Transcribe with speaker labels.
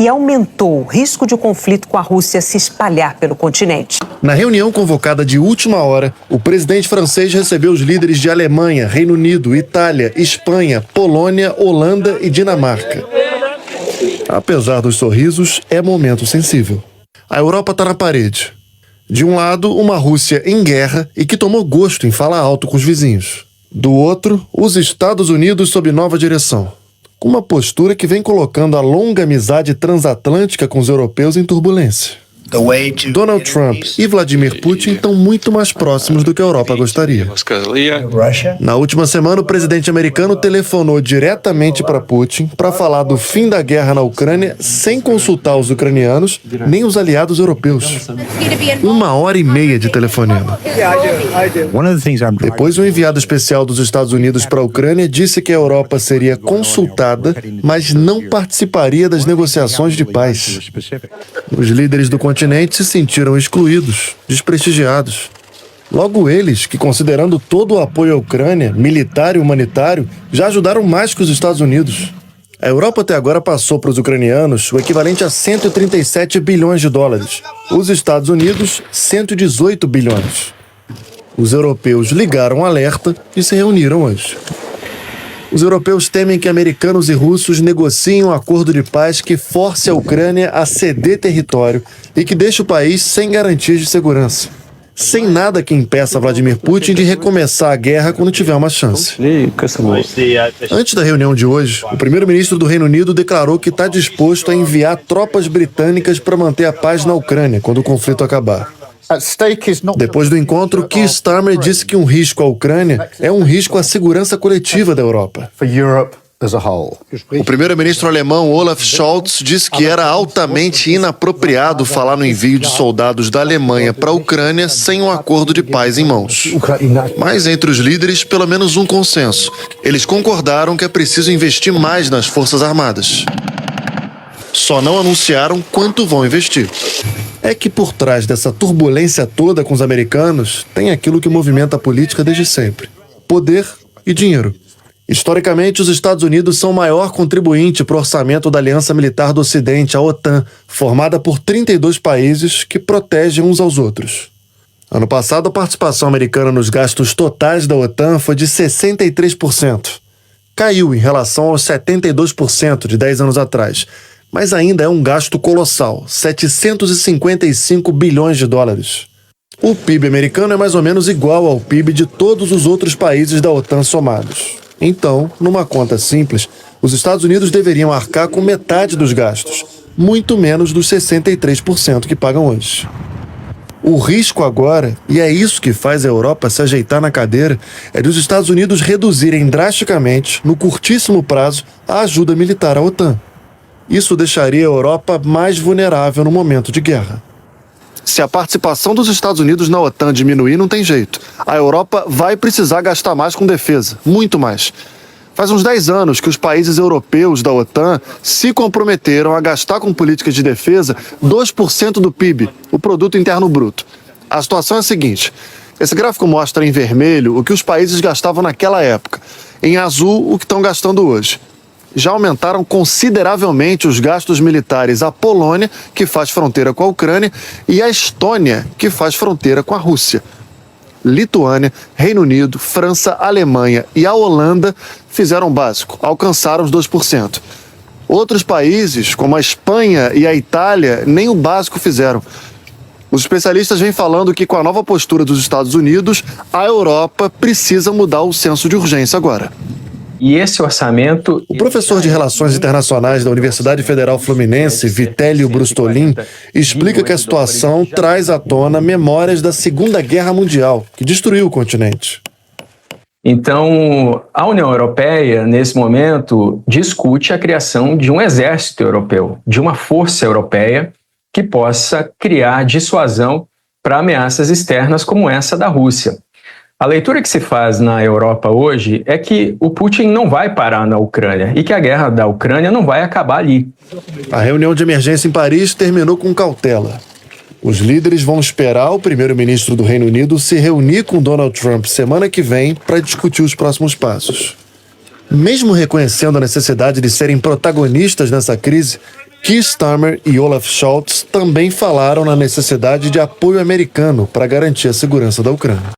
Speaker 1: que aumentou o risco de o conflito com a Rússia se espalhar pelo continente.
Speaker 2: Na reunião convocada de última hora, o presidente francês recebeu os líderes de Alemanha, Reino Unido, Itália, Espanha, Polônia, Holanda e Dinamarca. Apesar dos sorrisos, é momento sensível. A Europa está na parede. De um lado, uma Rússia em guerra e que tomou gosto em falar alto com os vizinhos. Do outro, os Estados Unidos sob nova direção, com uma postura que vem colocando a longa amizade transatlântica com os europeus em turbulência. Donald Trump e Vladimir Putin estão muito mais próximos do que a Europa gostaria. Na última semana, o presidente americano telefonou diretamente para Putin para falar do fim da guerra na Ucrânia sem consultar os ucranianos nem os aliados europeus. 1h30 de telefonema. Depois, o enviado especial dos Estados Unidos para a Ucrânia disse que a Europa seria consultada, mas não participaria das negociações de paz. Os líderes do continente se sentiram excluídos, desprestigiados. Logo eles, que considerando todo o apoio à Ucrânia, militar e humanitário, já ajudaram mais que os Estados Unidos. A Europa até agora passou para os ucranianos o equivalente a 137 bilhões de dólares. Os Estados Unidos, 118 bilhões. Os europeus ligaram um alerta e se reuniram hoje. Os europeus temem que americanos e russos negociem um acordo de paz que force a Ucrânia a ceder território e que deixe o país sem garantias de segurança. Sem nada que impeça Vladimir Putin de recomeçar a guerra quando tiver uma chance. Antes da reunião de hoje, o primeiro-ministro do Reino Unido declarou que está disposto a enviar tropas britânicas para manter a paz na Ucrânia quando o conflito acabar. Depois do encontro, Keir Starmer disse que um risco à Ucrânia é um risco à segurança coletiva da Europa. O primeiro-ministro alemão Olaf Scholz disse que era altamente inapropriado falar no envio de soldados da Alemanha para a Ucrânia sem um acordo de paz em mãos. Mas entre os líderes, pelo menos um consenso. Eles concordaram que é preciso investir mais nas Forças Armadas. Só não anunciaram quanto vão investir. É que por trás dessa turbulência toda com os americanos, tem aquilo que movimenta a política desde sempre: poder e dinheiro. Historicamente, os Estados Unidos são o maior contribuinte para o orçamento da Aliança Militar do Ocidente, a OTAN, formada por 32 países que protegem uns aos outros. Ano passado, a participação americana nos gastos totais da OTAN foi de 63%. Caiu em relação aos 72% de 10 anos atrás. Mas ainda é um gasto colossal, 755 bilhões de dólares. O PIB americano é mais ou menos igual ao PIB de todos os outros países da OTAN somados. Então, numa conta simples, os Estados Unidos deveriam arcar com metade dos gastos, muito menos dos 63% que pagam hoje. O risco agora, e é isso que faz a Europa se ajeitar na cadeira, é de os Estados Unidos reduzirem drasticamente, no curtíssimo prazo, a ajuda militar à OTAN. Isso deixaria a Europa mais vulnerável no momento de guerra. Se a participação dos Estados Unidos na OTAN diminuir, não tem jeito. A Europa vai precisar gastar mais com defesa, muito mais. Faz uns 10 anos que os países europeus da OTAN se comprometeram a gastar com políticas de defesa 2% do PIB, o Produto Interno Bruto. A situação é a seguinte: esse gráfico mostra em vermelho o que os países gastavam naquela época, em azul o que estão gastando hoje. Já aumentaram consideravelmente os gastos militares à Polônia, que faz fronteira com a Ucrânia, e à Estônia, que faz fronteira com a Rússia. Lituânia, Reino Unido, França, Alemanha e a Holanda fizeram o básico, alcançaram os 2%. Outros países, como a Espanha e a Itália, nem o básico fizeram. Os especialistas vêm falando que com a nova postura dos Estados Unidos, a Europa precisa mudar o senso de urgência agora.
Speaker 3: E esse orçamento...
Speaker 2: O professor de Relações Internacionais da Universidade Federal Fluminense, Vitélio Brustolin, explica que a situação traz à tona memórias da Segunda Guerra Mundial, que destruiu o continente.
Speaker 3: Então, a União Europeia, nesse momento, discute a criação de um exército europeu, de uma força europeia que possa criar dissuasão para ameaças externas como essa da Rússia. A leitura que se faz na Europa hoje é que o Putin não vai parar na Ucrânia e que a guerra da Ucrânia não vai acabar ali.
Speaker 2: A reunião de emergência em Paris terminou com cautela. Os líderes vão esperar o primeiro-ministro do Reino Unido se reunir com Donald Trump semana que vem para discutir os próximos passos. Mesmo reconhecendo a necessidade de serem protagonistas nessa crise, Keir Starmer e Olaf Scholz também falaram na necessidade de apoio americano para garantir a segurança da Ucrânia.